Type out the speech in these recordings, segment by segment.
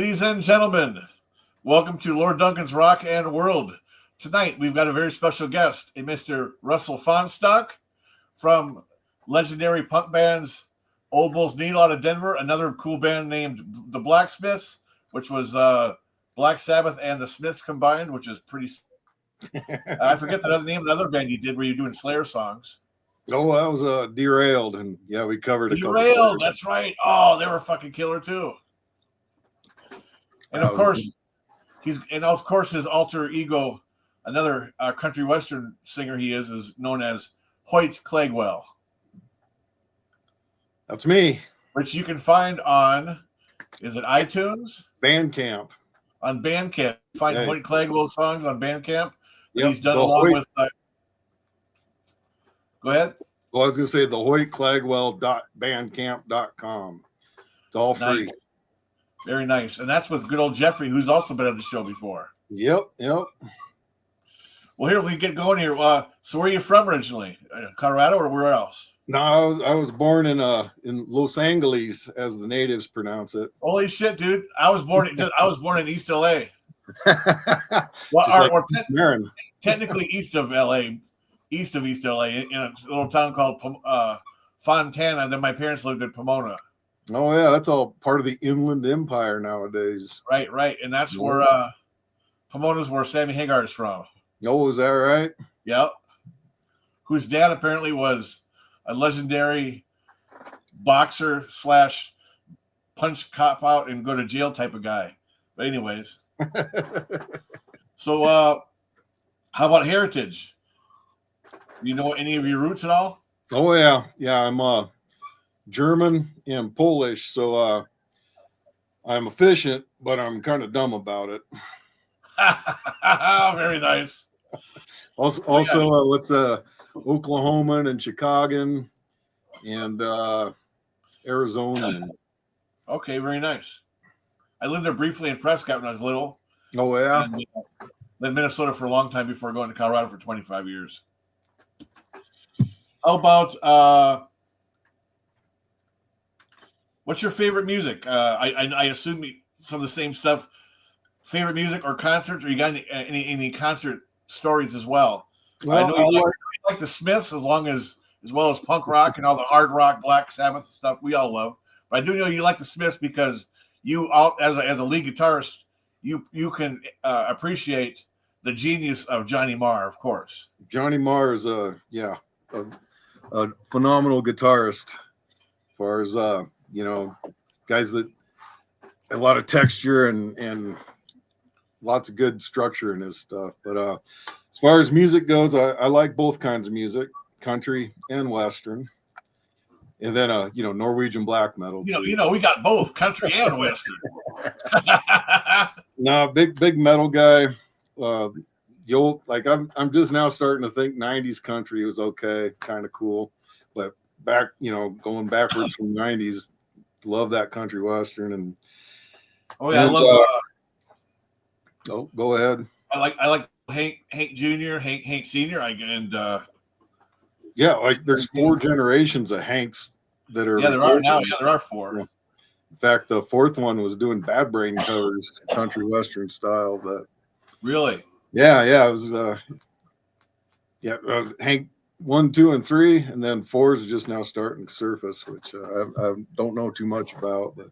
Ladies and gentlemen, welcome to Lord Duncan's Rock and World. Tonight, we've got a very special guest, a Mr. Russell FAHNESTOCK from legendary punk bands Old Bull's Needle out of Denver, another cool band named The Blacksmiths, which was Black Sabbath and the Smiths combined, which is pretty... I forget the name of the other band you did where you're doing Slayer songs. Oh, that was Derailed, and yeah, we covered Derailed, that's right. Oh, they were fucking killer too. And of course, his alter ego, another country western singer he is known as Hoyt Clegwell. That's me. Which you can find on, is it iTunes? Bandcamp. On Bandcamp. Find Hoyt Clegwell songs on Bandcamp. Yep, he's done along with... go ahead. Well, I was going to say the HoytClegwell.bandcamp.com. It's all free. Nice. Very nice. And that's with good old Jeffrey, who's also been on the show before. Yep. Well, here we get going here. So where are you from originally? Colorado or where else? No, I was born in Los Angeles, as the natives pronounce it. Holy shit, dude! I was born in East LA. Technically east of LA, east of East LA, in a little town called Fontana. Then my parents lived in Pomona. Oh yeah, that's all part of the Inland Empire nowadays. Right, and that's where Pomona's where Sammy Hagar is from. Oh, is that right? Yep. Whose dad apparently was a legendary boxer / punch cop out and go to jail type of guy. But anyways, so how about heritage? You know any of your roots at all? Oh yeah, I'm German and Polish, so I'm efficient, but I'm kind of dumb about it. Very nice. Also, what's Oklahoman and Chicagoan and Arizona. Okay, very nice. I lived there briefly in Prescott when I was little. Oh yeah. And, then Minnesota for a long time before going to Colorado for 25 years. How about what's your favorite music? I assume some of the same stuff. Favorite music or concerts, or you got any concert stories as well? Well, I know you like the Smiths as well as punk rock and all the hard rock, Black Sabbath stuff we all love. But I do know you like the Smiths because you, as a lead guitarist, you can appreciate the genius of Johnny Marr, of course. Johnny Marr is a phenomenal guitarist. As far as guys that a lot of texture and lots of good structure in his stuff. But as far as music goes, I like both kinds of music, country and western. And then Norwegian black metal. We got both country and western. No, big metal guy. I'm just now starting to think 90s country was okay, kind of cool. But going backwards from 90s, love that country western and I love go ahead. I like Hank Jr., Hank Sr. There's 4 generations of Hanks that are. Yeah, there are now. Yeah, there are 4. In fact, the 4th one was doing Bad Brain covers, country western style. But really, yeah, it was. Hank 1, 2, and 3, and then 4 is just now starting to surface, which I don't know too much about. But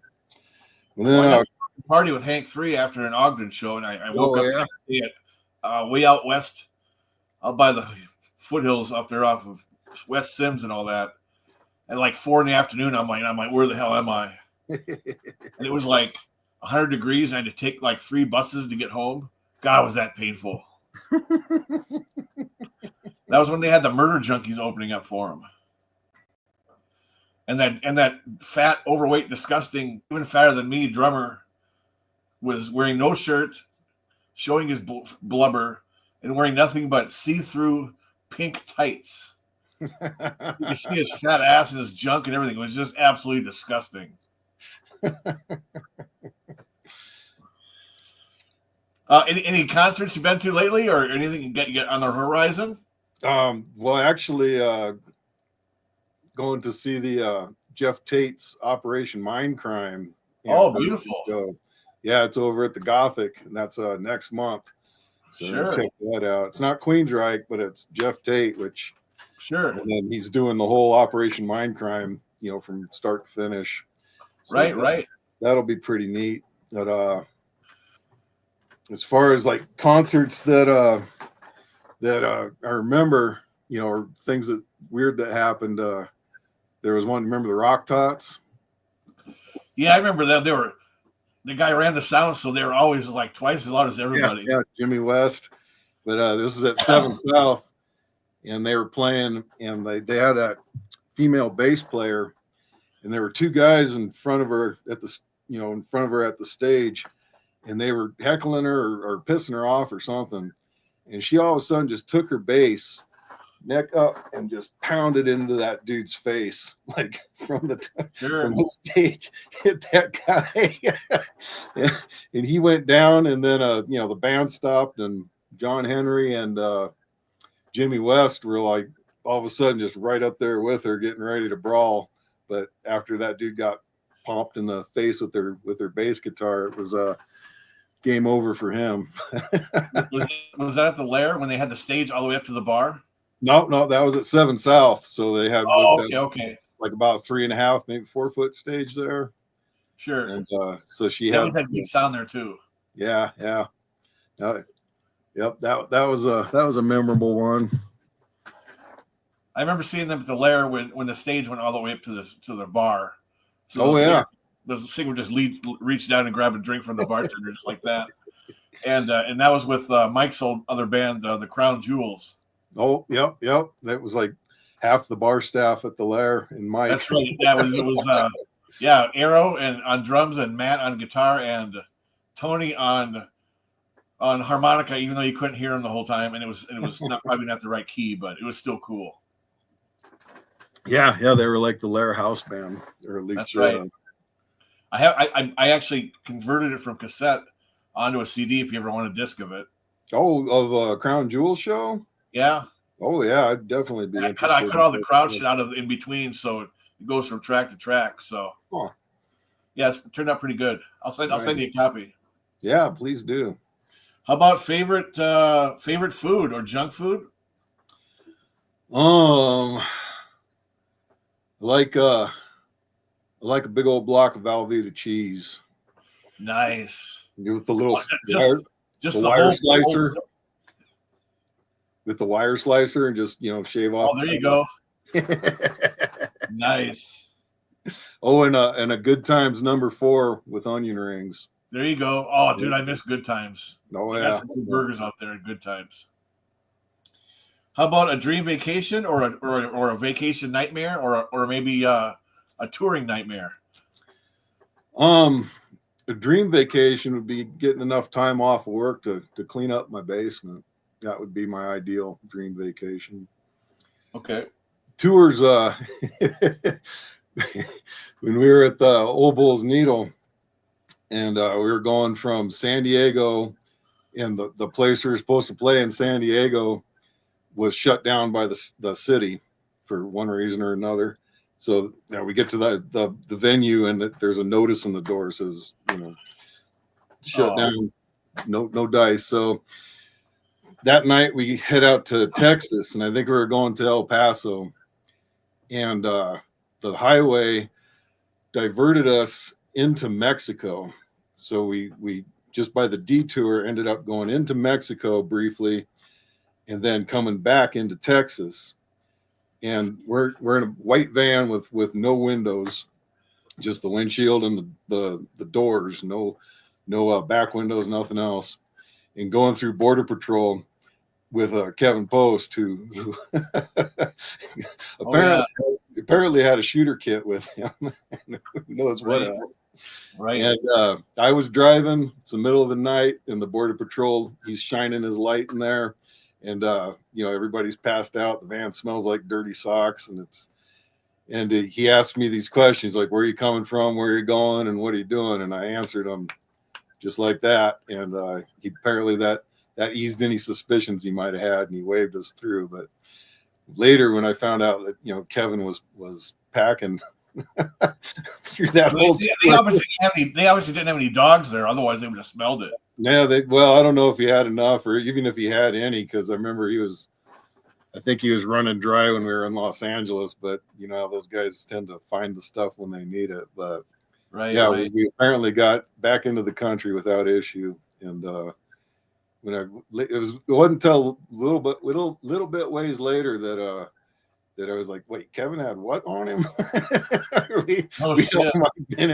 I party with Hank 3 after an Ogden show, and I woke up way out west, out by the foothills up there off of West Sims and all that. At like 4 in the afternoon, I'm like, where the hell am I? And it was like 100 degrees, and I had to take like 3 buses to get home. God, was that painful. That was when they had the Murder Junkies opening up for him. And that fat, overweight, disgusting, even fatter than me drummer was wearing no shirt, showing his blubber, and wearing nothing but see-through pink tights. You could see his fat ass and his junk and everything. It was just absolutely disgusting. Any concerts you've been to lately, or anything you get on the horizon? Well, actually, going to see the Jeff Tate's Operation Mindcrime. Oh, beautiful! Yeah, it's over at the Gothic, and that's next month. So Sure. check that out. It's not Queensryche, but it's Jeff Tate, which sure. And then he's doing the whole Operation Mindcrime, from start to finish. So right. That'll be pretty neat. But as far as like concerts that I remember, or things that weird that happened. There was one. Remember the Rock Tots? Yeah, I remember that. The guy ran the sound, so they were always like twice as loud as everybody. Yeah, Jimmy West. But this is at 7 South, and they were playing, and they had a female bass player, and there were two guys in front of her at the stage, and they were heckling her or pissing her off or something, and she all of a sudden just took her bass neck up and just pounded into that dude's face, like from the stage, hit that guy. And he went down, and then the band stopped, and John Henry and Jimmy West were like all of a sudden just right up there with her, getting ready to brawl. But after that dude got popped in the face with their bass guitar, it was game over for him. was that the Lair when they had the stage all the way up to the bar? No, that was at 7 South. So they had okay. Like about 3.5, maybe 4 foot stage there. Sure. And so she always had good sound there too. Yeah. Yep, that was a memorable one. I remember seeing them at the Lair when the stage went all the way up to the bar. So the singer just reached down and grabbed a drink from the bartender just like that. And that was with Mike's old other band, the Crown Jewels. Oh, yep. That was like half the bar staff at the Lair and Mike. That's right. Yeah, it was Arrow and on drums and Matt on guitar and Tony on harmonica, even though you couldn't hear him the whole time, and it was probably not the right key, but it was still cool. Yeah, they were like the Lair house band, or at least that's right. I actually converted it from cassette onto a CD if you ever want a disc of it. Oh, of Crown Jewel show? Yeah. Oh yeah, I'd definitely be interested. I cut all the crowd shit out of in between, so it goes from track to track. So yeah, it turned out pretty good. I'll send you a copy. Yeah, please do. How about favorite food or junk food? I like a big old block of Velveeta cheese. Nice. With the little just the wire slicer. With the wire slicer and just shave off. Oh, there you go. Nice. Oh, and a Good Times number 4 with onion rings. There you go. Oh, dude, I miss Good Times. Oh yeah, got some good burgers out there at Good Times. How about a dream vacation or a vacation nightmare or maybe a touring nightmare? A dream vacation would be getting enough time off of work to clean up my basement. That would be my ideal dream vacation. Okay. Tours, when we were at the Old Bull's Needle, and we were going from San Diego, and the place we were supposed to play in San Diego was shut down by the city for one reason or another. So we get to the venue, and there's a notice on the door that says, shut down, no dice. So that night we head out to Texas, and I think we were going to El Paso, and the highway diverted us into Mexico. So we just by the detour ended up going into Mexico briefly, and then coming back into Texas. And we're in a white van with no windows, just the windshield and the doors, no back windows, nothing else. And going through Border Patrol with Kevin Post, who apparently had a shooter kit with him. Who knows what else? Right. And I was driving. It's the middle of the night, and the Border Patrol, he's shining his light in there, and everybody's passed out. The van smells like dirty socks, and he asked me these questions like, "Where are you coming from? Where are you going? And what are you doing?" And I answered him just like that. And he apparently that eased any suspicions he might have had, and he waved us through. But later, when I found out that Kevin was packing through that whole. They obviously didn't have any dogs there. Otherwise, they would have smelled it. Yeah, well, I don't know if he had enough, or even if he had any, because I remember I think he was running dry when we were in Los Angeles. But you know, those guys tend to find the stuff when they need it. But Right. We apparently got back into the country without issue, and it wasn't until a little bit ways later that I was like, wait, Kevin had what on him? we Shit. might have been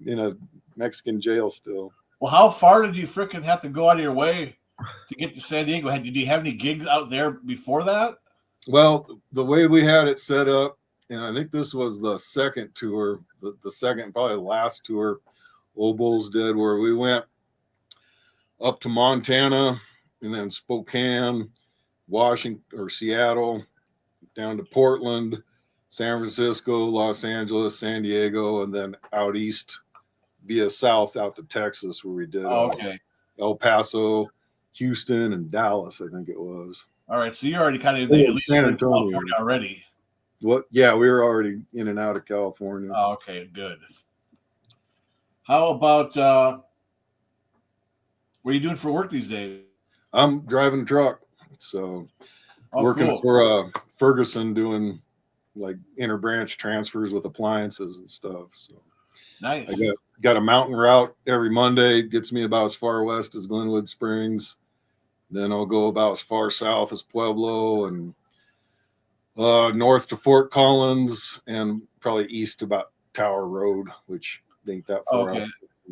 in a Mexican jail still. Well, how far did you freaking have to go out of your way to get to San Diego? Did you have any gigs out there before that? Well, the way we had it set up, and I think this was the second tour, the second, probably the last tour Old Bulls did, where we went up to Montana and then Spokane, Washington or Seattle, down to Portland, San Francisco, Los Angeles, San Diego, and then out east via south out to Texas, where we did El Paso, Houston, and Dallas, I think it was. All right, so you're already kind of in San Antonio California already. What? Yeah, we were already in and out of California. Oh, okay, good. How about what are you doing for work these days? I'm driving a truck, so working for Ferguson, doing like interbranch transfers with appliances and stuff. So nice. I got a mountain route every Monday. It gets me about as far west as Glenwood Springs. Then I'll go about as far south as Pueblo and north to Fort Collins and probably east about Tower Road, which ain't that far out.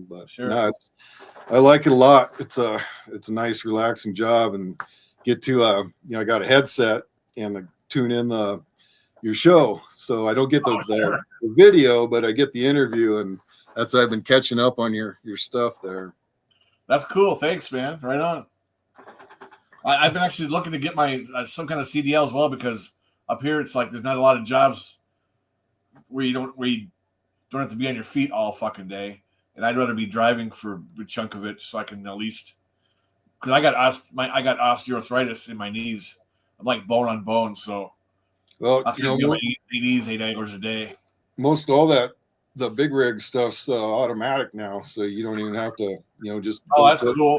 But sure. No, I like it a lot. It's a nice, relaxing job, and get to I got a headset and I tune in your show, so I don't get the video, but I get the interview, and that's I've been catching up on your stuff there. That's cool. Thanks, man. Right on. I've been actually looking to get my some kind of CDL as well, because up here it's like there's not a lot of jobs where you don't have to be on your feet all fucking day, and I'd rather be driving for a chunk of it so I can at least, because I got osteoarthritis in my knees. I'm like bone on bone, so I can get my knees 8 hours a day. Most all that the big rig stuff's automatic now, so you don't even have to just that's cool.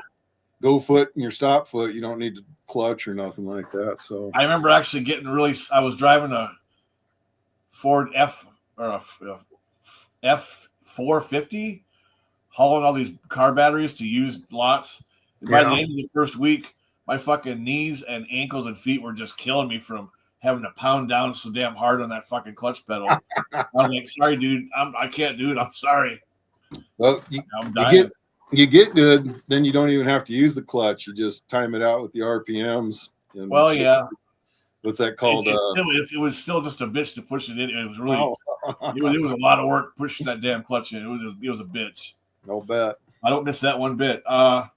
Go foot and your stop foot. You don't need to clutch or nothing like that. So I remember actually getting I was driving a Ford F450, hauling all these car batteries to used lots. And by the end of the first week, my fucking knees and ankles and feet were just killing me from having to pound down so damn hard on that fucking clutch pedal. I was like, sorry, dude, I can't do it. I'm sorry. Well, I'm dying. You get good, then you don't even have to use the clutch. You just time it out with the RPMs. And what's that called? It was still just a bitch to push it in. It was really, it was a lot of work pushing that damn clutch in. It was a bitch. No bet. I don't miss that one bit. How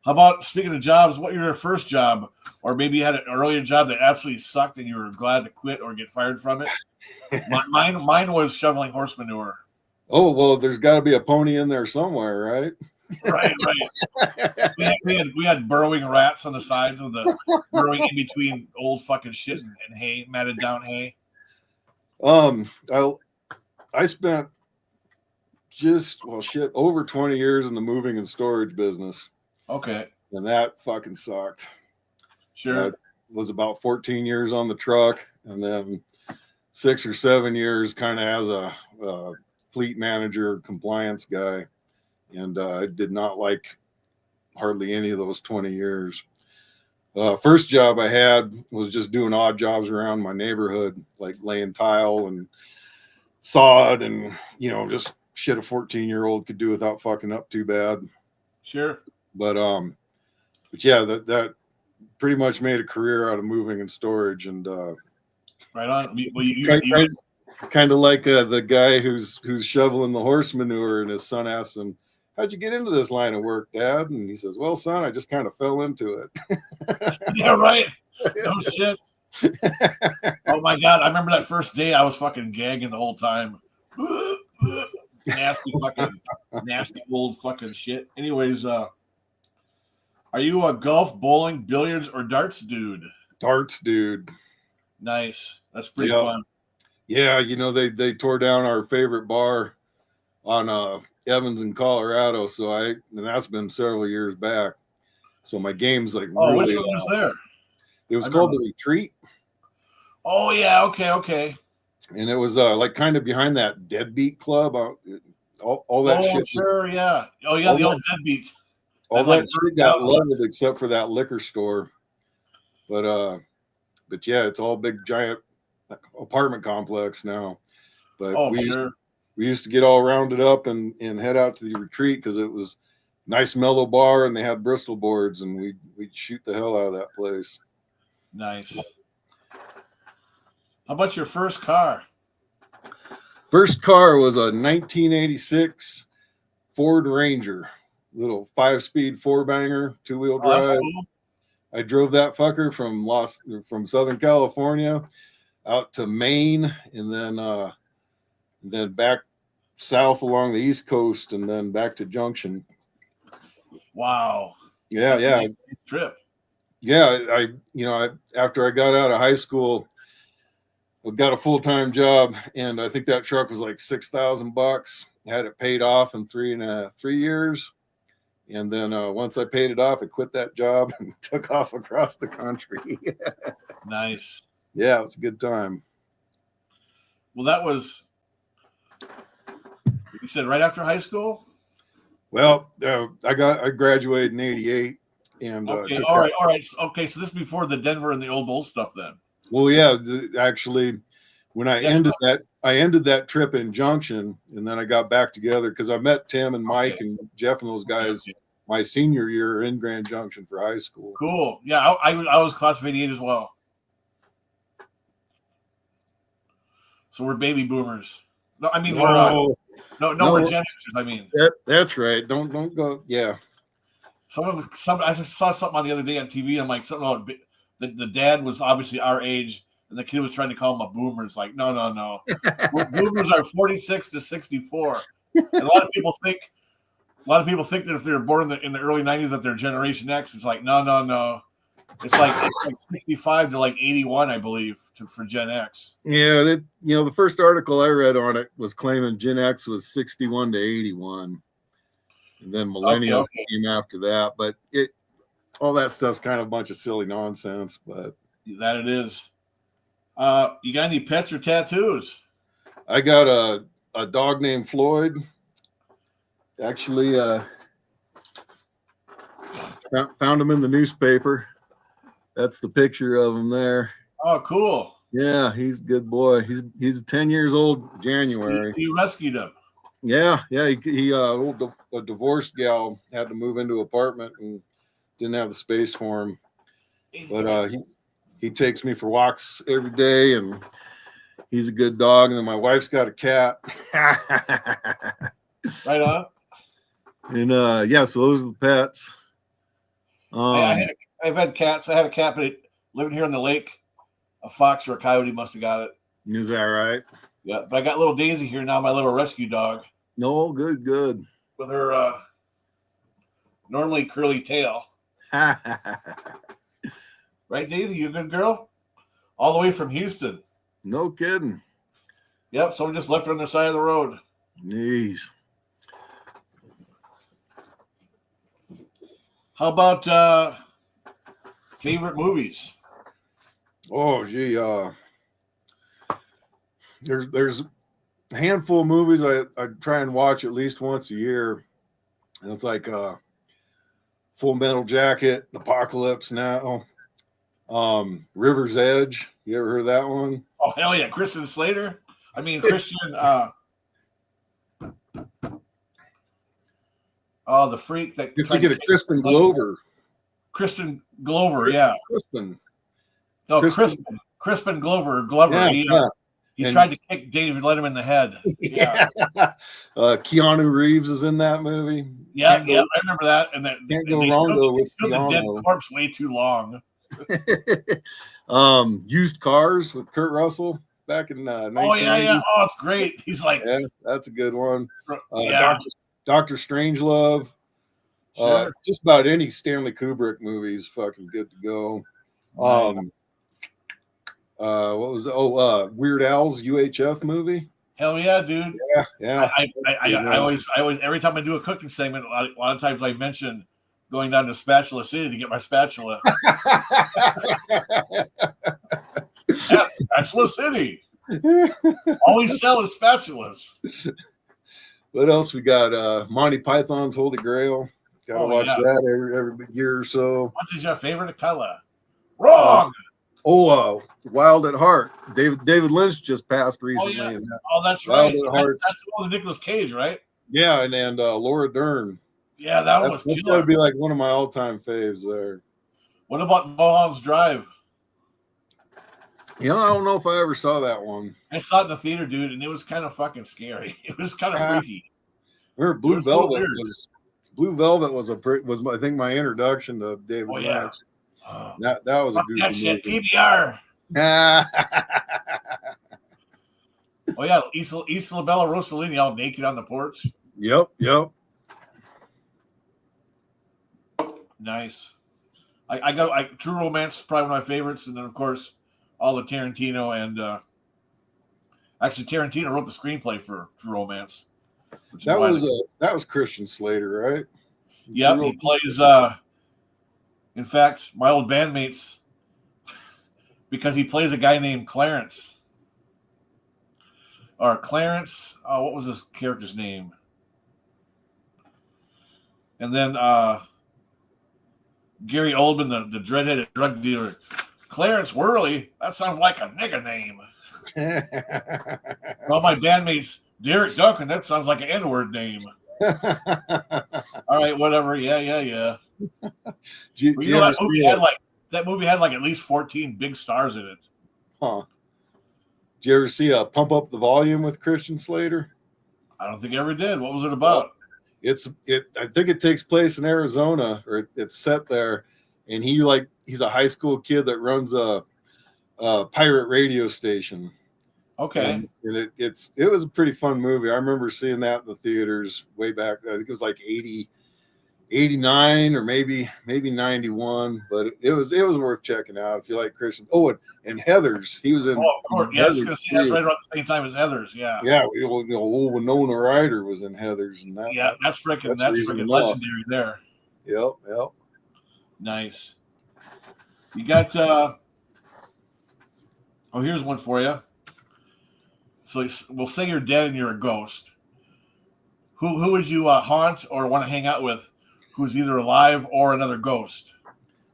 about, speaking of jobs, what your first job, or maybe you had an earlier job that absolutely sucked and you were glad to quit or get fired from it? Mine was shoveling horse manure. Oh, well, there's got to be a pony in there somewhere, right? Right. We had burrowing rats on the sides of the burrowing in between old fucking shit and hay, matted down hay. I spent over 20 years in the moving and storage business. Okay. And that fucking sucked. Sure. I was about 14 years on the truck, and then 6 or 7 years kind of as a fleet manager, compliance guy, and I did not like hardly any of those 20 years. First job I had was just doing odd jobs around my neighborhood, like laying tile and sod and just shit a 14-year-old could do without fucking up too bad. Sure. But yeah, that pretty much made a career out of moving and storage. And right on. Well, kind of like the guy who's shoveling the horse manure, and his son asks him, "How'd you get into this line of work, Dad?" And he says, "Well, son, I just kind of fell into it." Yeah, right. No shit. Oh my God, I remember that first day. I was fucking gagging the whole time. Nasty old fucking shit. Anyways, are you a golf, bowling, billiards, or darts dude? Darts dude. Nice. That's pretty fun. Yeah, you know, they tore down our favorite bar on Evans in Colorado. So and that's been several years back. So my game's like which really one was there? It was called The Retreat. Oh yeah, okay. And it was like kind of behind that Deadbeat Club. All that shit. Sure, yeah. Oh yeah, the old Deadbeat. All that shit got leveled except for that liquor store. But yeah, it's all big giant apartment complex now. But we used to get all rounded up and head out to the Retreat because it was nice mellow bar and they had Bristol boards and we'd shoot the hell out of that place. Nice. How about your first car? First car was a 1986 Ford Ranger, little 5-speed 4-banger, 2-wheel drive. Cool. I drove that fucker from Southern California out to Maine and then back south along the East Coast and then back to Junction. Wow. Yeah, that's a nice trip. Yeah, after I got out of high school, I got a full-time job, and I think that truck was like $6,000. Had it paid off in 3 years, and then once I paid it off, I quit that job and took off across the country. Nice. Yeah, it was a good time. Well, that was, you said right after high school? Well, I graduated in '88. And okay, all right. Okay, so this is before the Denver and the Old Bull stuff then. Well, yeah, actually, when I ended that trip in Junction, and then I got back together because I met Tim and Mike and Jeff and those guys my senior year in Grand Junction for high school. Cool. Yeah, I was class of '88 as well. So we're baby boomers. No, I mean we're Gen Xers. I mean that's right. Don't go. Yeah. I just saw something on the other day on TV. I'm like, something about the dad was obviously our age, and the kid was trying to call him a boomer. It's like, no. Boomers are 46 to 64. And a lot of people think that if they're born in the early 90s that they're Generation X. It's like, no. It's like 65 to like 81, I believe, for Gen X. Yeah, the first article I read on it was claiming Gen X was 61 to 81. And then millennials came after that, but all that stuff's kind of a bunch of silly nonsense. But that it is. You got any pets or tattoos? I got a dog named Floyd. Actually, found him in the newspaper. That's the picture of him there. Oh, cool. Yeah, he's a good boy. He's 10 years old. January. You rescued him. Yeah. He a divorced gal had to move into an apartment and didn't have the space for him. But he takes me for walks every day, and he's a good dog. And then my wife's got a cat. Right on. And so those are the pets. I've had cats. I had a cat, but living here on the lake, a fox or a coyote must have got it. Is that right? Yeah, but I got little Daisy here now, my little rescue dog. No, good. With her normally curly tail. Right, Daisy? You a good girl? All the way from Houston. No kidding. Yep, someone just left her on the side of the road. Jeez. How about favorite movies? Oh, gee. There's a handful of movies I try and watch at least once a year. And it's like Full Metal Jacket, Apocalypse Now, River's Edge. You ever heard of that one? Oh, hell yeah. Christian Slater. I mean, Christian. The freak that. You're thinking of Crispin Glover. Christian Glover, yeah. Crispin. No, Crispin Glover. Yeah. He tried to kick David Letterman in the head. Yeah. Keanu Reeves is in that movie. Yeah, I remember that. And that can't go wrong with the dead corpse way too long. Used Cars with Kurt Russell back in 1980. Yeah. Oh, it's great. He's like, yeah, that's a good one. Yeah. Dr. Strangelove. Sure. Just about any Stanley Kubrick movie is fucking good to go. What was Weird Al's UHF movie? Hell yeah, dude. Yeah. I always every time I do a cooking segment, a lot of times I mention going down to Spatula City to get my spatula. Yes, Spatula City. All we sell is spatulas. What else we got? Monty Python's Holy Grail. Gotta watch that every year or so. What is your favorite color? Wrong. Wild at Heart. David Lynch just passed recently. Oh, yeah. That's right. That's the one with Nicolas Cage, right? Yeah, and Laura Dern. Yeah, that one was killer. That's got to be like one of my all-time faves there. What about Mulholland's Drive? I don't know if I ever saw that one. I saw it in the theater, dude, and it was kind of fucking scary. It was kind of freaky. Blue Velvet was I think my introduction to David Lynch. That was a good shit, PBR. Oh yeah, Isla Bella Rossellini all naked on the porch. Yep. Nice. I got True Romance is probably one of my favorites, and then of course all the Tarantino and actually Tarantino wrote the screenplay for True Romance. That was Christian Slater, right? Yep, he plays. In fact, my old bandmates, because he plays a guy named Clarence. Or Clarence, what was his character's name? And then Gary Oldman, the dreadheaded drug dealer. Clarence Worley, that sounds like a nigga name. Well, my bandmates, Derek Duncan, that sounds like an N-word name. All right, whatever. Yeah. That movie had like at least 14 big stars in it. Huh. Did you ever see Pump Up the Volume with Christian Slater? I don't think I ever did. What was it about? I think it takes place in Arizona, or it's set there, and he's a high school kid that runs a pirate radio station. Okay. And it was a pretty fun movie. I remember seeing that in the theaters way back. I think it was like 89 or maybe 91, but it was worth checking out if you like Christian. Oh, and Heathers, he was in. Oh, of course. Yeah, I was going to say that's right around the same time as Heathers. Yeah. Yeah, old Winona Ryder was in Heathers, and that. Yeah, that's freaking legendary there. Yep. Nice. You got. Here's one for you. So we'll say you're dead and you're a ghost. Who would you haunt or want to hang out with? Who's either alive or another ghost?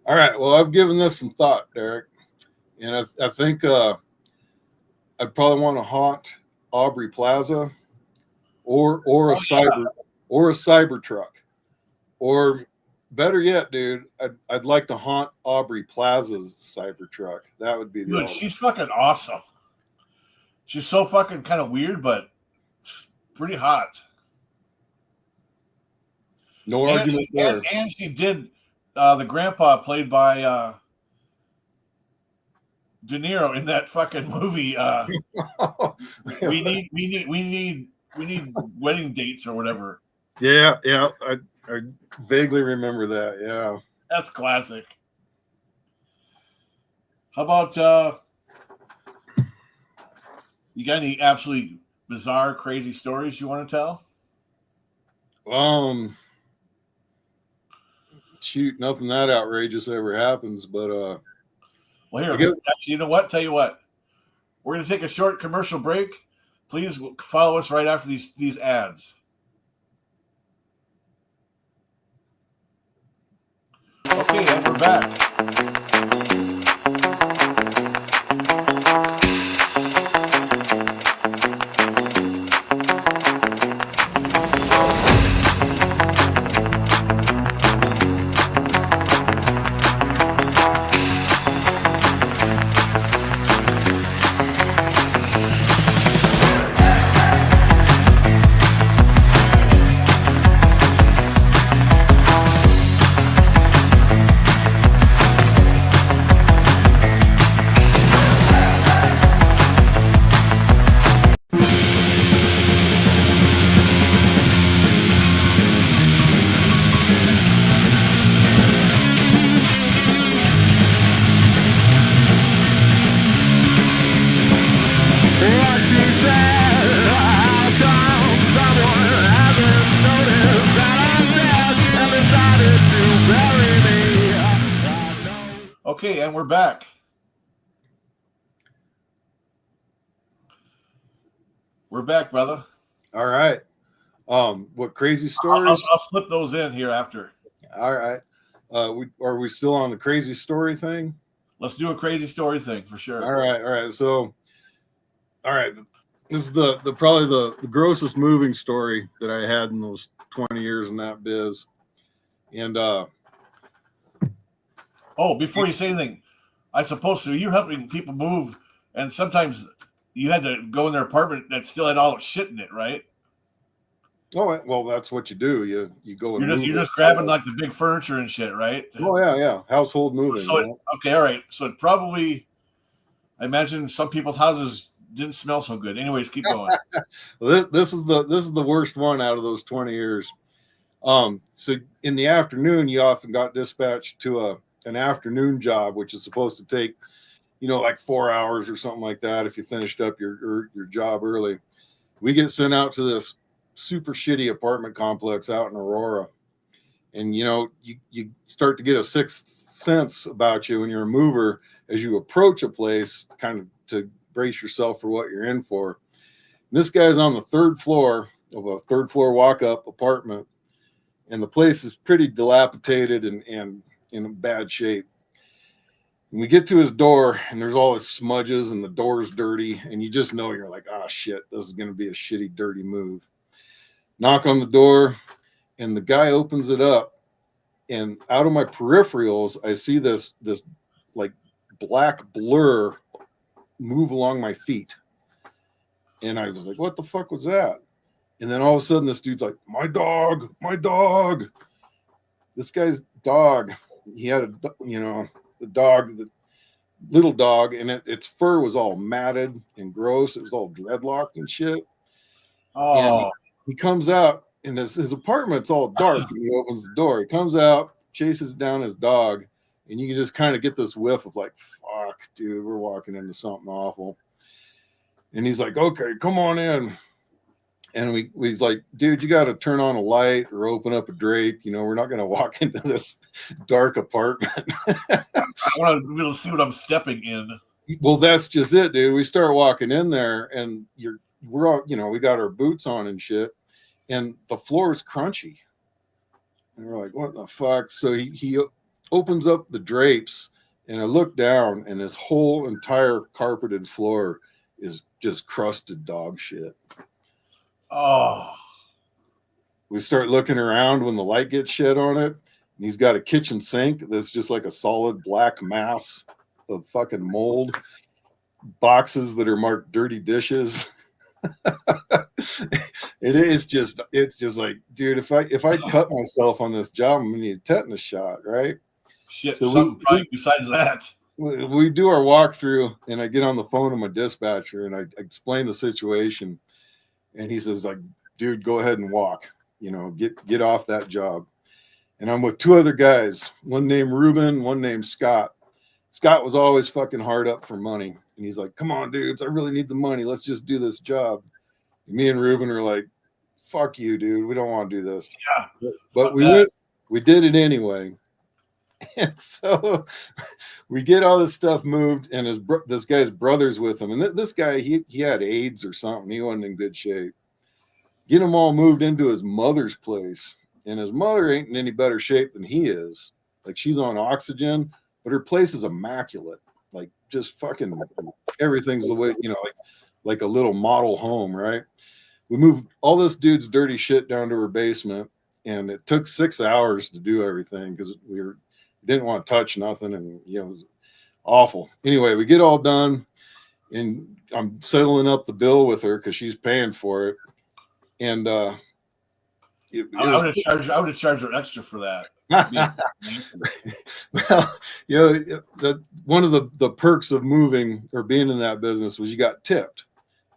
All right. Well, I've given this some thought, Derek, and I think I'd probably want to haunt Aubrey Plaza, or a Cybertruck, or better yet, dude, I'd like to haunt Aubrey Plaza's Cybertruck. That would be the. Dude, she's fucking awesome. She's so fucking kind of weird, but pretty hot. No argument there. And she did the grandpa played by De Niro in that fucking movie. We need wedding dates or whatever. Yeah. I vaguely remember that. Yeah, that's classic. How about you got any absolutely bizarre, crazy stories you want to tell? Shoot, nothing that outrageous ever happens, but well, here, actually, you know what? Tell you what, we're going to take a short commercial break. Please follow us right after these ads. Okay, and we're back. Okay, and we're back. We're back, brother. All right. What crazy stories? I'll slip those in here after. All right. Are we still on the crazy story thing? Let's do a crazy story thing for sure. All right. So, all right. This is the probably the grossest moving story that I had in those 20 years in that biz. And before you say anything, I suppose so. You're helping people move, and sometimes you had to go in their apartment that still had all the shit in it, right? Oh well, that's what you do. You go and you're just grabbing like the big furniture and shit, right? Oh yeah. Household moving. Okay, all right. So it probably, I imagine some people's houses didn't smell so good. Anyways, keep going. This is the worst one out of those 20 years. So in the afternoon, you often got dispatched to an afternoon job, which is supposed to take, like 4 hours or something like that if you finished up your job early. We get sent out to this super shitty apartment complex out in Aurora, and you start to get a sixth sense about you when you're a mover as you approach a place, kind of to brace yourself for what you're in for. And this guy's on the third floor of a third floor walk-up apartment, and the place is pretty dilapidated and in bad shape. And we get to his door, and there's all his smudges, and the door's dirty, and you just know, you're like, oh shit, this is going to be a shitty, dirty move. Knock on the door, and the guy opens it up, and out of my peripherals, I see this like black blur move along my feet. And I was like, what the fuck was that? And then all of a sudden, this dude's like, my dog. This guy's dog, he had the dog, the little dog, and its fur was all matted and gross. It was all dreadlocked and shit. Oh. And he comes out, and his apartment's all dark, and he opens the door. He comes out, chases down his dog, and you can just kind of get this whiff of like, fuck, dude, we're walking into something awful. And he's like, okay, come on in. And we like, dude, you got to turn on a light or open up a drape. We're not going to walk into this dark apartment. I want to be able to see what I'm stepping in. Well, that's just it, dude. We start walking in there, and we're all, we got our boots on and shit, and the floor is crunchy. And we're like, what the fuck? So he opens up the drapes, and I look down, and this whole entire carpeted floor is just crusted dog shit. Oh. We start looking around when the light gets shed on it, and he's got a kitchen sink that's just like a solid black mass of fucking mold, boxes that are marked dirty dishes. It's just like, dude, if I cut myself on this job, I'm gonna need a tetanus shot, right? Shit, so something probably besides that. We do our walkthrough, and I get on the phone to my dispatcher, and I explain the situation, and he says, like, dude, go ahead and walk, get off that job. And I'm with two other guys, one named Ruben, one named Scott. Scott was always fucking hard up for money, and he's like, come on, dudes, I really need the money. Let's just do this job. And me and Ruben are like, fuck you, dude. We don't want to do this. Yeah. But we did it anyway. And so we get all this stuff moved, and this guy's brother's with him. And this guy, he had AIDS or something. He wasn't in good shape. Get him all moved into his mother's place. And his mother ain't in any better shape than he is. Like, she's on oxygen, but her place is immaculate. Like, just fucking everything's the way, like a little model home, right? We moved all this dude's dirty shit down to her basement, and it took 6 hours to do everything because we didn't want to touch nothing, and it was awful. Anyway, we get all done, and I'm settling up the bill with her because she's paying for it. And I would have charged her extra for that. Well, one of the perks of moving or being in that business was you got tipped,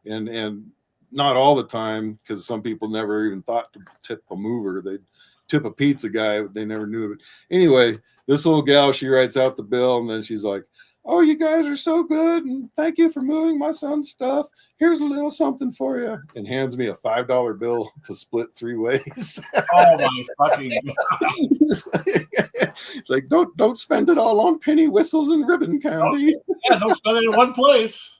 and not all the time, because some people never even thought to tip a mover. They'd tip a pizza guy, but they never knew it. Anyway, this old gal, she writes out the bill, and then she's like, "Oh, you guys are so good, and thank you for moving my son's stuff. Here's a little something for you," and hands me a $5 bill to split 3 ways. Oh my fucking God. It's like, don't spend it all on penny whistles and ribbon candy. Don't spend it in one place.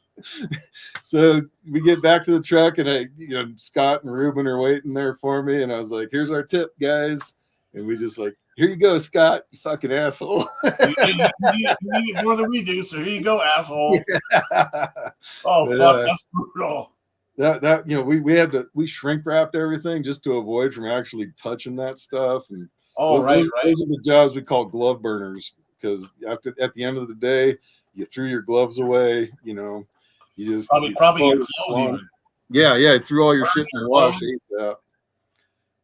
So we get back to the truck, and Scott and Ruben are waiting there for me, and I was like, "Here's our tip, guys," and we just like, "Here you go, Scott, you fucking asshole." You need it more than we do, so here you go, asshole. Yeah. Oh fuck, that's brutal. That we shrink wrapped everything just to avoid from actually touching that stuff. And those are the jobs we call glove burners, because at the end of the day, you threw your gloves away. You just probably your clothes even. Yeah, threw all your shit in the wash.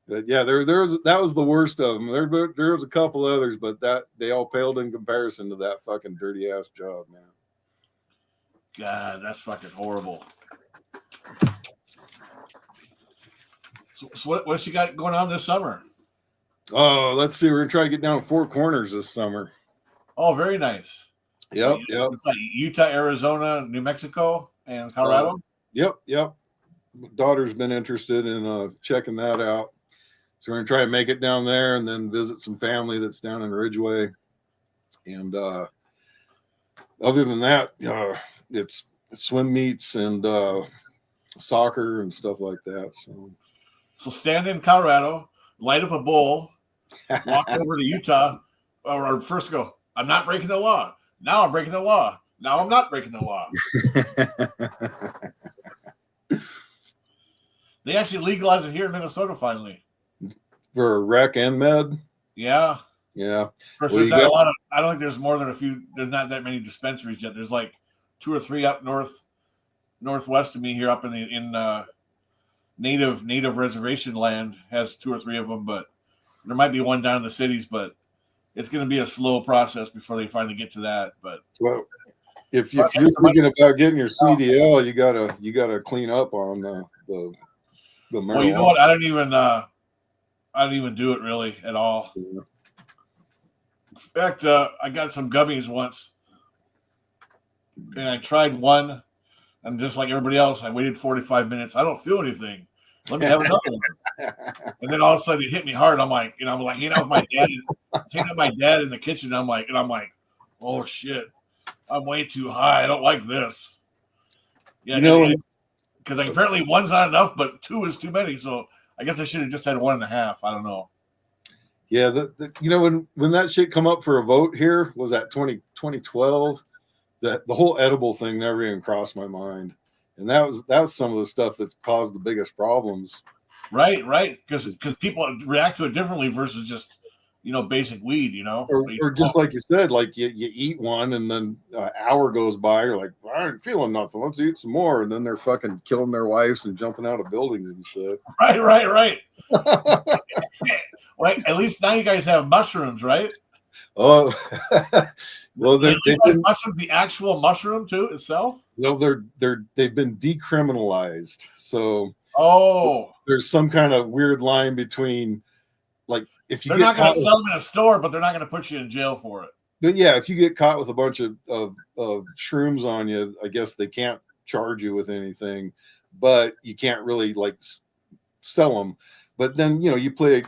But yeah, that was the worst of them. There was a couple others, but they all paled in comparison to that fucking dirty ass job, man. God, that's fucking horrible. So what's you got going on this summer? Oh, let's see. We're gonna try to get down to Four Corners this summer. Oh, very nice. Yep. It's like Utah, Arizona, New Mexico, and Colorado. Yep. My daughter's been interested in checking that out, so we're gonna try and make it down there, and then visit some family that's down in Ridgeway. And other than that, it's swim meets and soccer and stuff like that. So stand in Colorado, light up a bowl, walk over to Utah, or first go, "I'm not breaking the law. Now I'm breaking the law. Now I'm not breaking the law." They actually legalized it here in Minnesota finally. For rec and med? Yeah. Yeah. Of course, there's not a lot of, I don't think there's more than a few, there's not that many dispensaries yet. There's like 2 or 3 up northwest of me here, up in native reservation land has 2 or 3 of them, but there might be one down in the cities, but it's going to be a slow process before they finally get to that. But well, if you're thinking about getting your CDL, you gotta clean up on the marijuana. Well, you know what? I don't even do it really at all. Yeah. In fact, I got some gummies once, and I tried one, and just like everybody else, I waited 45 minutes. I don't feel anything. Let me have another one. And then all of a sudden it hit me hard. I'm like, hanging out with my dad, my dad in the kitchen. I'm like, oh shit, I'm way too high. I don't like this. Yeah, because apparently 1's not enough, but 2 is too many. So I guess I should have just had 1.5. I don't know. Yeah, when that shit come up for a vote here, was that 2012? The whole edible thing never even crossed my mind, and that was some of the stuff that's caused the biggest problems. Right, because people react to it differently versus just basic weed, or just like you said, like you eat one and then an hour goes by, you're like, I ain't feeling nothing, let's eat some more, and then they're fucking killing their wives and jumping out of buildings and shit. Right. Well, at least now you guys have mushrooms, right? Oh, well, they've been mushrooms, the actual mushroom too itself. No, they've been decriminalized. So, there's some kind of weird line between, like, if they're not going to sell them in a store, but they're not going to put you in jail for it. But yeah, if you get caught with a bunch of shrooms on you, I guess they can't charge you with anything, but you can't really like sell them. But then you play.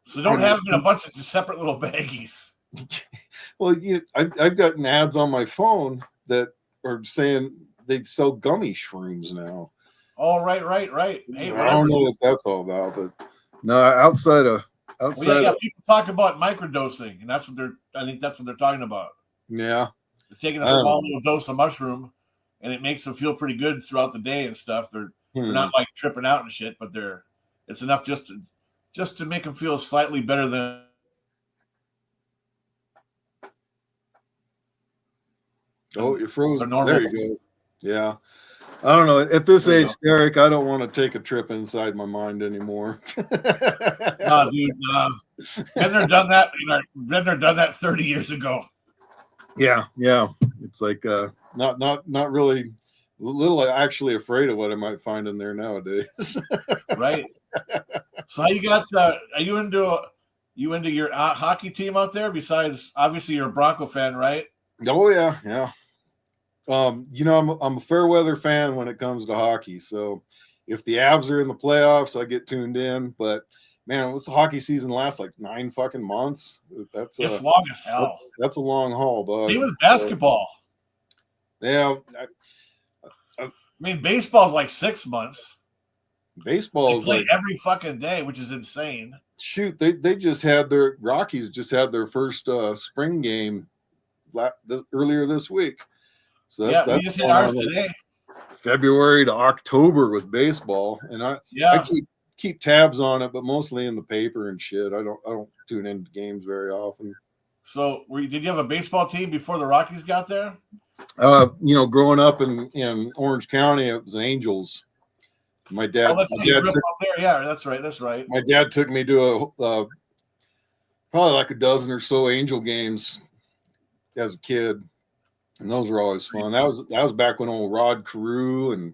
So don't have them in a bunch of separate little baggies. Well, I've gotten ads on my phone that are saying they sell gummy shrooms now. Oh, right. Hey, I don't know what that's all about, but no, outside of people talk about microdosing, and I think that's what they're talking about. Yeah, they're taking a small little dose of mushroom, and it makes them feel pretty good throughout the day and stuff. They're not like tripping out and shit, but it's enough just to make them feel slightly better than. Oh, you're frozen. There you go. Yeah. I don't know. At this age, Derek, I don't want to take a trip inside my mind anymore. No, dude. Been there, done that. Been there, done that 30 years ago. Yeah. It's like not really. A little actually afraid of what I might find in there nowadays. Right. So how you got? Are you into your hockey team out there? Besides, obviously, you're a Bronco fan, right? Oh yeah. I'm a fair weather fan when it comes to hockey. So if the Avs are in the playoffs, I get tuned in. But man, what's the hockey season last like 9 fucking months? It's long as hell. That's a long haul, bud. Same with basketball. Yeah, I mean, baseball's like 6 months. Baseball is like every fucking day, which is insane. Shoot, they just had their Rockies just had their first spring game earlier this week. So that's we just had ours today. February to October with baseball, and I keep tabs on it, but mostly in the paper and shit. I don't tune into games very often. So, did you have a baseball team before the Rockies got there? Growing up in Orange County, it was Angels. My dad. That's right. My dad took me to probably like a dozen or so Angel games as a kid, and those were always fun. That was back when old Rod Carew and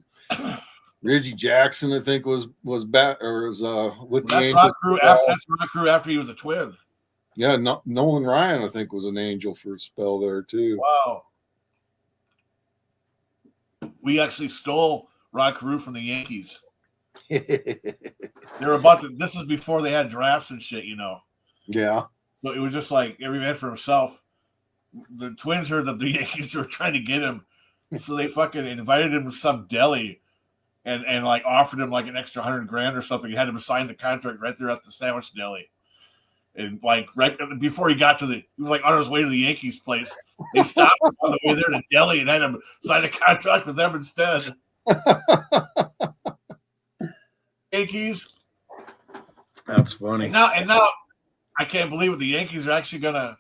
Reggie Jackson, I think, was back or was with the Angels. That's Rod Carew after he was a Twin. Yeah, Nolan Ryan, I think, was an Angel for a spell there too. Wow. We actually stole Rod Carew from the Yankees. They were this is before they had drafts and shit, Yeah. So it was just like every man for himself. The Twins heard that the Yankees were trying to get him, so they fucking invited him to some deli and like offered him like an extra $100,000 or something. He had him sign the contract right there at the sandwich deli. And like right before he got he was like on his way to the Yankees place. They stopped him on the way there to deli and had him sign a contract with them instead. Yankees. That's funny. And now I can't believe it. The Yankees are actually gonna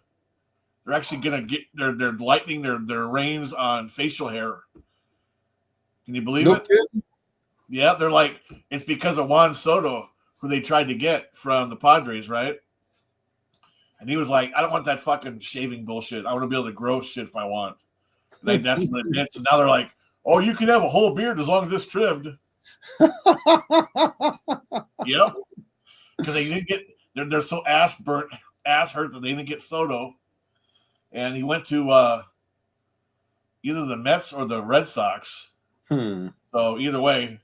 get they're lightening their reins on facial hair. Can you believe it? Kidding. Yeah, they're like, it's because of Juan Soto, who they tried to get from the Padres, right? And he was like, I don't want that fucking shaving bullshit. I want to be able to grow shit if I want. And that's what it did. So now they're like, oh, you can have a whole beard as long as it's trimmed. Yep. Because they didn't get they're so ass hurt that they didn't get Soto. And he went to either the Mets or the Red Sox. So either way,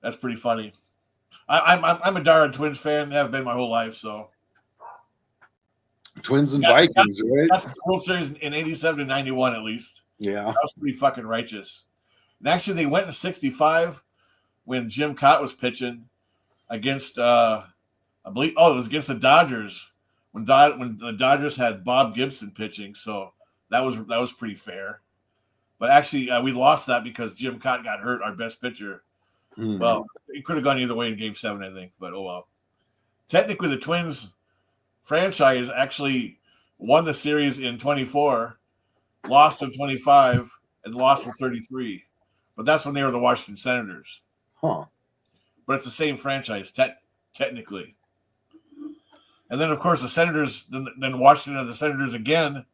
that's pretty funny. I'm a diehard Twins fan, have been my whole life. So Twins and Vikings, right? That's the World Series in 87 and 91 at least. Yeah, that was pretty fucking righteous. And actually, they went in '65 when Jim Cott was pitching against I believe it was against the Dodgers when the Dodgers had Bob Gibson pitching. So that was pretty fair. But actually, we lost that because Jim Cott got hurt, our best pitcher. Well, it could have gone either way in Game 7, I think. But oh well. Technically, the Twins franchise actually won the series in 24, lost in 25, and lost in 33. But that's when they were the Washington Senators. Huh. But it's the same franchise, technically. And then, of course, the Senators, then Washington had the Senators again,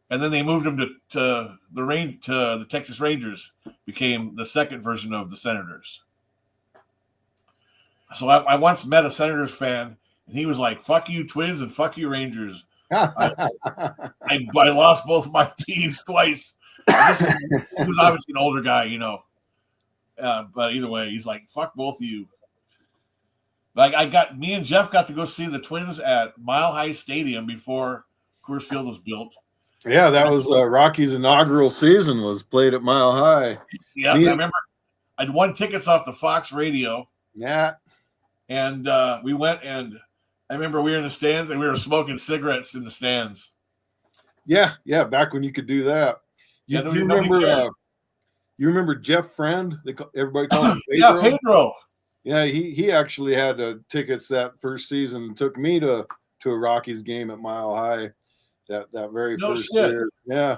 and then they moved them to the Texas Rangers, became the second version of the Senators. So I once met a Senators fan, and he was like, "Fuck you, Twins, and fuck you, Rangers." I lost both my teams twice. He was obviously an older guy, but either way, he's like, "Fuck both of you." Like me and Jeff got to go see the Twins at Mile High Stadium before Coors Field was built. Yeah, that was Rocky's inaugural season was played at Mile High. Yeah, I remember I'd won tickets off the Fox radio. Yeah. And we went, and I remember we were in the stands and we were smoking cigarettes in the stands. Yeah, back when you could do that. You remember Jeff Friend? Everybody called him Pedro. Yeah, Pedro. Yeah, he actually had tickets that first season and took me to a Rockies game at Mile High that very first year. Yeah.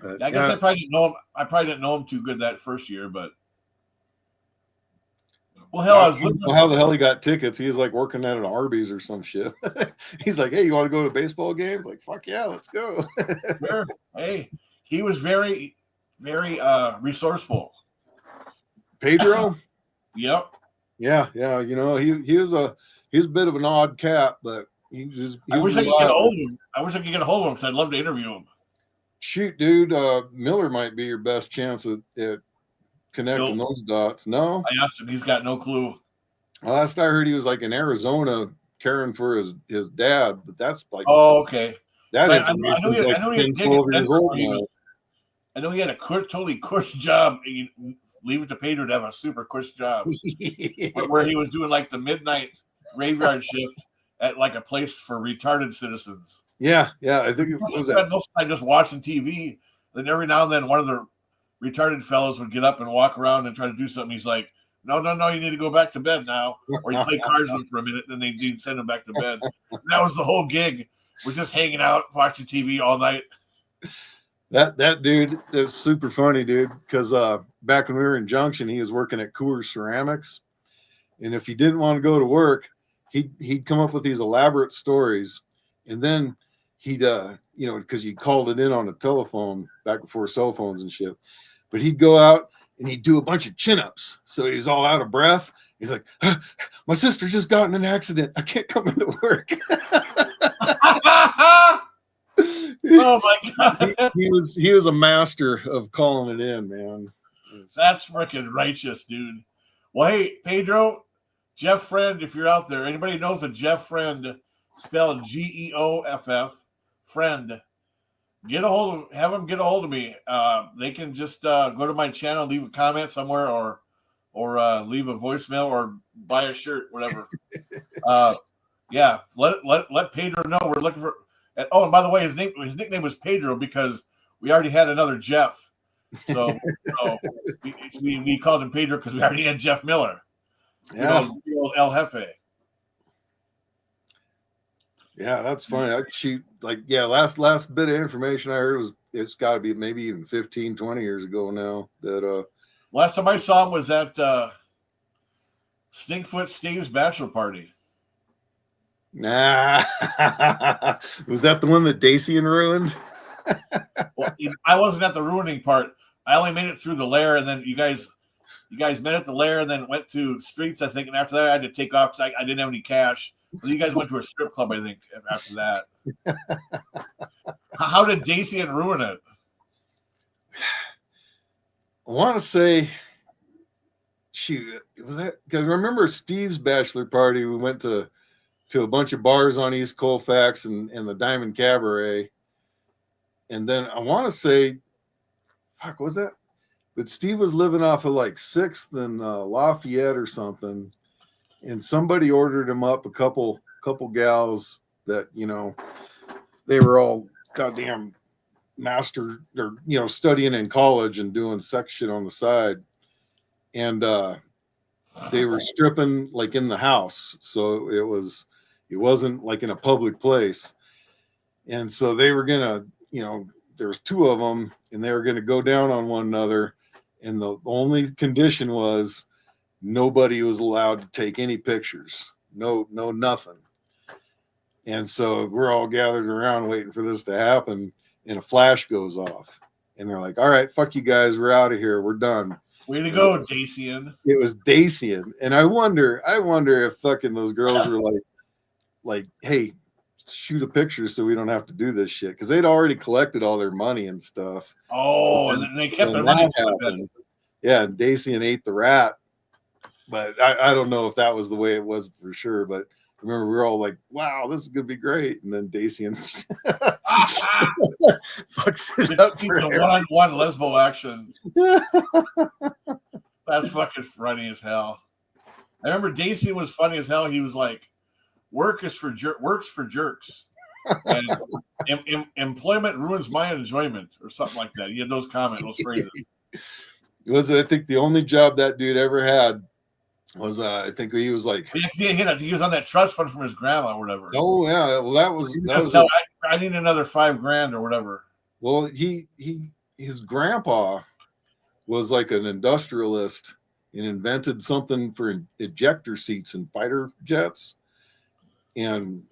I guess I probably didn't know him. I probably didn't know him too good that first year, but how the hell he got tickets? He was like working at an Arby's or some shit. He's like, "Hey, you want to go to a baseball game?" Like, "Fuck yeah, let's go." Sure. Hey, he was very, very resourceful. Pedro. Yep. Yeah. He was a bit of an odd cat, but I wish I could get a hold of him. I wish I could get a hold of him because I'd love to interview him. shoot, dude, Miller might be your best chance at connecting those dots. No, I asked him. He's got no clue. Last I heard, he was like in Arizona caring for his dad, but that's like, oh, okay. That so I know he had 10, 12 years old now. I know he had a totally cush job. Leave it to Pedro to have a super cush job where he was doing like the midnight graveyard shift at like a place for retarded citizens. Yeah. I think it was that. Most of the time just watching TV. Then every now and then one of the retarded fellows would get up and walk around and try to do something. He's like, no, you need to go back to bed now. Or you play cards with him for a minute, then they'd send him back to bed. And that was the whole gig. We're just hanging out, watching TV all night. That dude is super funny, dude, because back when we were in Junction, he was working at Coors Ceramics. And if he didn't want to go to work, he'd come up with these elaborate stories. And then he'd, because you called it in on a telephone back before cell phones and shit. But he'd go out and he'd do a bunch of chin-ups. So he was all out of breath. He's like, my sister just got in an accident. I can't come into work. Oh my god. He was a master of calling it in, man. That's freaking righteous, dude. Well, hey, Pedro, Jeff Friend, if you're out there, anybody knows a Jeff Friend, spelled Geoff, friend, have them get a hold of me. They can just go to my channel, leave a comment somewhere, or leave a voicemail, or buy a shirt, whatever. Yeah, let Pedro know we're looking for. And by the way, his nickname was Pedro because we already had another Jeff. So we called him Pedro because we already had Jeff Miller. Yeah, old El Jefe. Yeah, that's funny. Last bit of information I heard was it's got to be maybe even 15, 20 years ago now. That last time I saw him was at Stinkfoot Steve's bachelor party. Nah, was that the one that Dacian ruined? Well, I wasn't at the ruining part. I only made it through the lair, and then you guys met at the lair, and then went to Streets, I think. And after that, I had to take off because I didn't have any cash. So you guys went to a strip club, I think. After that, how did Dacian ruin it? I want to say, shoot, was that? Because I remember Steve's bachelor party. We went to a bunch of bars on East Colfax and the Diamond Cabaret. And then I want to say, fuck, was that? But Steve was living off of like 6th and Lafayette or something. And somebody ordered him up a couple gals that, they were all goddamn master or, studying in college and doing sex shit on the side. And they were stripping like in the house. So it wasn't like in a public place. And so they were going to, there was 2 of them and they were going to go down on one another. And the only condition was nobody was allowed to take any pictures. No, nothing. And so we're all gathered around waiting for this to happen. And a flash goes off. And they're like, all right, fuck you guys. We're out of here. We're done. Way to go, Dacian. It was Dacian. And I wonder if fucking those girls were like, hey, shoot a picture so we don't have to do this shit, because they'd already collected all their money and stuff. And then they kept their money. Yeah, and Dacian ate the rat, but I don't know if that was the way it was for sure. But remember, we were all like, "Wow, this is gonna be great," and then Dacian fucks it up. It's a one-on-one lesbo action. That's fucking funny as hell. I remember Dacian was funny as hell. He was like, works for jerks, and employment ruins my enjoyment, or something like that. He had those phrases. I think the only job that dude ever had was I think he was like, he was on that trust fund from his grandma or whatever. Oh yeah, well that was I need another $5,000 or whatever. Well, his grandpa was like an industrialist and invented something for ejector seats in fighter jets. And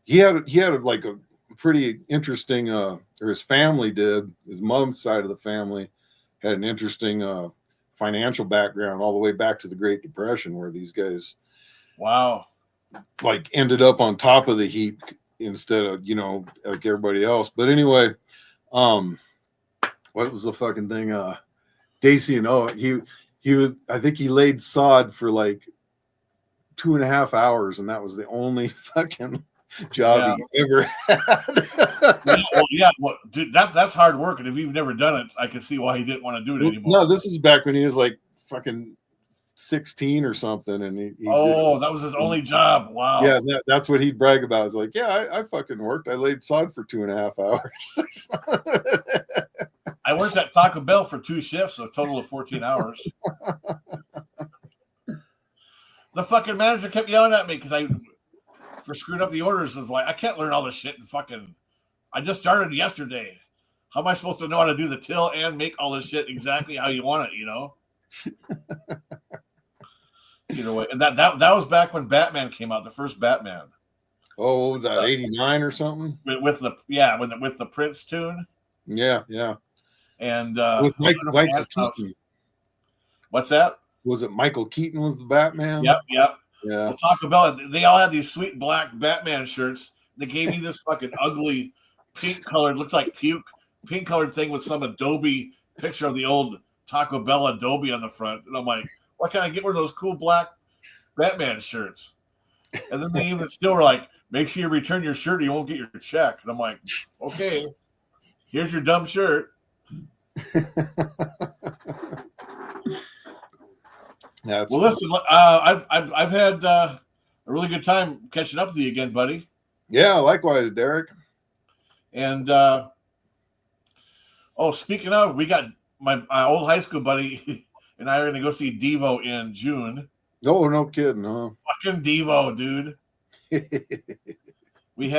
he had like a pretty interesting, or his family did, his mom's side of the family had an interesting financial background all the way back to the Great Depression, where these guys, wow, like ended up on top of the heap instead of, like everybody else. But anyway, what was the fucking thing? Daisy and he was, I think he laid sod for like 2.5 hours, and that was the only fucking job he ever had. Well, dude, that's hard work, and if you've never done it, I can see why he didn't want to do it anymore. No, this is back when he was like fucking 16 or something, and he that was his only job. Wow. Yeah, that's what he'd brag about. It's like, yeah, I fucking worked. I laid sod for 2.5 hours. I worked at Taco Bell for 2 shifts, so a total of 14 hours. The fucking manager kept yelling at me for screwing up the orders. I was like, I can't learn all this shit I just started yesterday. How am I supposed to know how to do the till and make all this shit exactly how you want it, you know? Either way. And that was back when Batman came out, the first Batman. Oh, was that 89 or something? With the Prince tune. Yeah. And with Michael Keaton. What's that? Was it Michael Keaton was the Batman? Yep. Yeah. Well, Taco Bell, they all had these sweet black Batman shirts. They gave me this fucking ugly pink colored, looks like puke, pink colored thing with some Adobe picture of the old Taco Bell Adobe on the front. And I'm like, why can't I get one of those cool black Batman shirts? And then they even still were like, make sure you return your shirt or you won't get your check. And I'm like, okay, here's your dumb shirt. Well, listen, I've had a really good time catching up with you again, buddy. Yeah, likewise, Derek. And speaking of, we got my old high school buddy and I are going to go see Devo in June. No kidding, huh? Fucking Devo, dude. We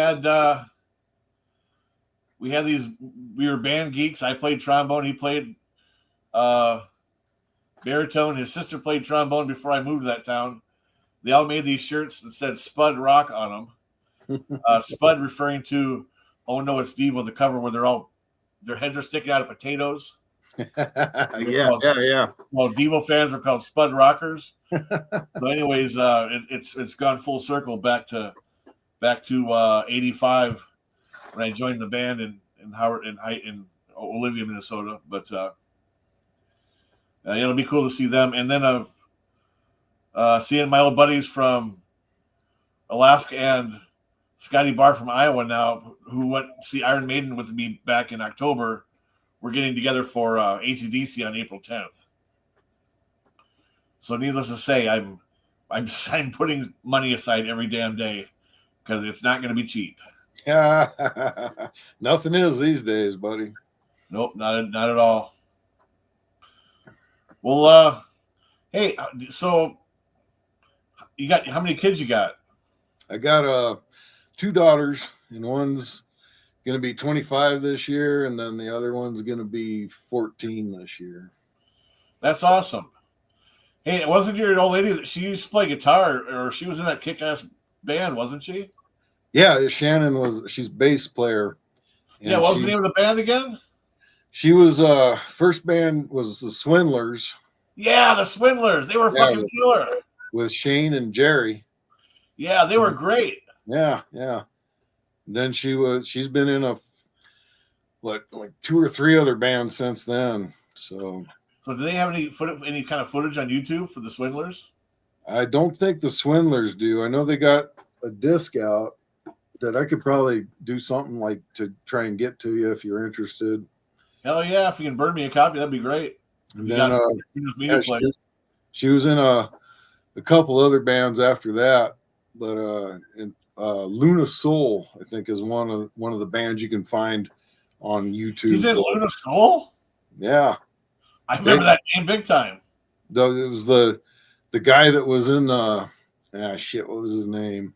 were band geeks. I played trombone. He played baritone. His sister played trombone before I moved to that town. They all made these shirts that said Spud Rock on them. Spud referring to, oh no, it's Devo, the cover where their heads are sticking out of potatoes. Yeah. Well, Devo fans are called Spud Rockers. So anyways, it's gone full circle back to 85 when I joined the band in Olivia, Minnesota. But it'll be cool to see them. And then seeing my old buddies from Alaska and Scotty Barr from Iowa now, who went to see Iron Maiden with me back in October. We're getting together for AC/DC on April 10th. So needless to say, I'm putting money aside every damn day because it's not going to be cheap. Nothing is these days, buddy. Nope, not at all. Well, hey, so you got how many kids you got? I got 2 daughters, and one's going to be 25 this year, and then the other one's going to be 14 this year. That's awesome. Hey, wasn't your old lady that she used to play guitar, or she was in that kick-ass band, wasn't she? Yeah, she's bass player. Yeah, what was the name of the band again? She was first band was the Swindlers. Yeah, the Swindlers. They were fucking killer. With Shane and Jerry. Yeah, they were great. Yeah. Then she's been in like 2 or 3 other bands since then. So do they have any kind of footage on YouTube for the Swindlers? I don't think the Swindlers do. I know they got a disc out that I could probably do something like to try and get to you if you're interested. Hell yeah, if you can burn me a copy, that'd be great. And then she was in a couple other bands after that, but Luna Soul, I think, is one of the bands you can find on YouTube. She's in Luna Soul? Yeah. I remember that name big time. It was the guy that was in what was his name?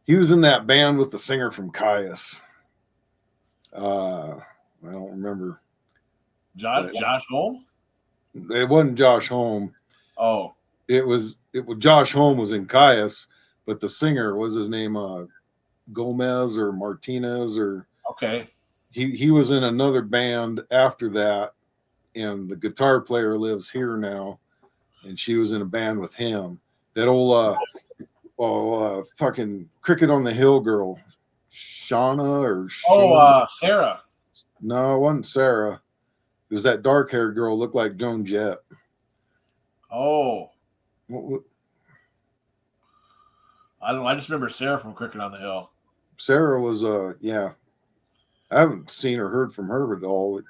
He was in that band with the singer from Caius. I don't remember. Josh Holm? It wasn't Josh Holm. Oh. It was Josh Holm was in Caius, but the singer was his name Gomez or Martinez or okay. He was in another band after that, and the guitar player lives here now, and she was in a band with him. That old fucking Cricket on the Hill girl, Shauna or Sarah. No, it wasn't Sarah. It was that dark-haired girl, looked like Joan Jett. Oh. What? I don't know. I just remember Sarah from Cricket on the Hill. Sarah was, yeah. I haven't seen or heard from her at all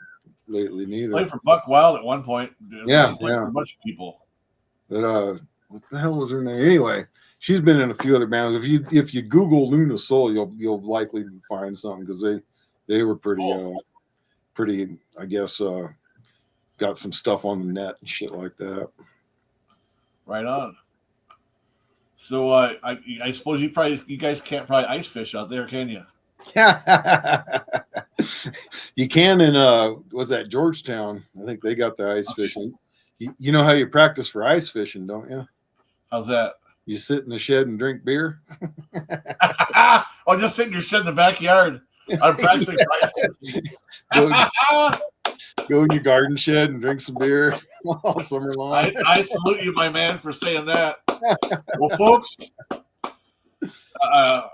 lately, neither. Played for Buck Wild at one point. Yeah, she played for a bunch of people. But what the hell was her name? Anyway, she's been in a few other bands. If you Google Luna Soul, you'll likely find something because they were pretty. I guess got some stuff on the net and shit like that. Right on. So I suppose you guys can't probably ice fish out there, can you? You can in was that Georgetown? I think they got the ice fishing. You know how you practice for ice fishing, don't you? How's that? You sit in the shed and drink beer. Oh, just sit in your shed in the backyard. I'm practicing for ice fishing. Go in your garden shed and drink some beer all summer long. I salute you, my man, for saying that. Well, folks,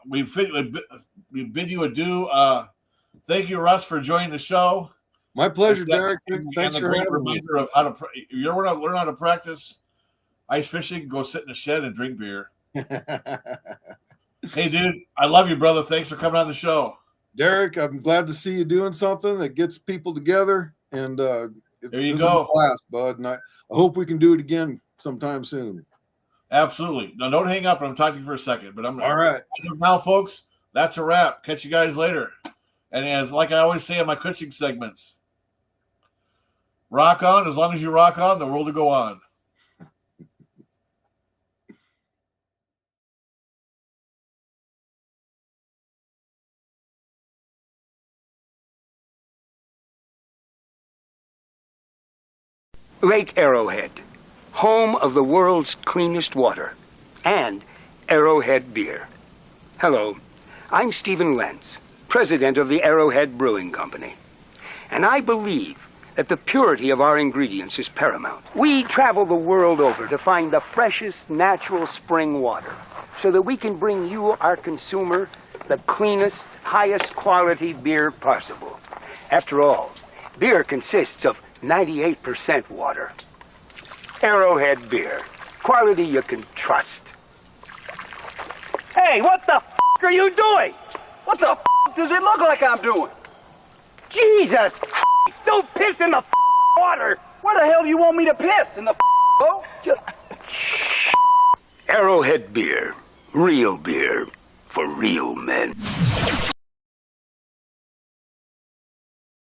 we bid you adieu. Thank you, Russ, for joining the show. My pleasure, Derek. Thanks for having me. Of how to you want to learn how to practice ice fishing, go sit in the shed and drink beer. Hey, dude, I love you, brother. Thanks for coming on the show. Derek, I'm glad to see you doing something that gets people together. And there you go. Class, bud. And I hope we can do it again sometime soon. Absolutely. Now, don't hang up. I'm talking to you for a second. But I'm all right. Now, folks, that's a wrap. Catch you guys later. And as like I always say in my coaching segments, rock on. As long as you rock on, the world will go on. Lake Arrowhead, home of the world's cleanest water, and Arrowhead beer. Hello, I'm Stephen Lentz, president of the Arrowhead Brewing Company, and I believe that the purity of our ingredients is paramount. We travel the world over to find the freshest natural spring water so that we can bring you, our consumer, the cleanest, highest quality beer possible. After all, beer consists of 98% water. Arrowhead beer. Quality you can trust. Hey, what the f*** are you doing? What the f*** does it look like I'm doing? Jesus Christ, don't piss in the f*** water. Where the hell do you want me to piss? In the boat? Arrowhead beer. Real beer for real men.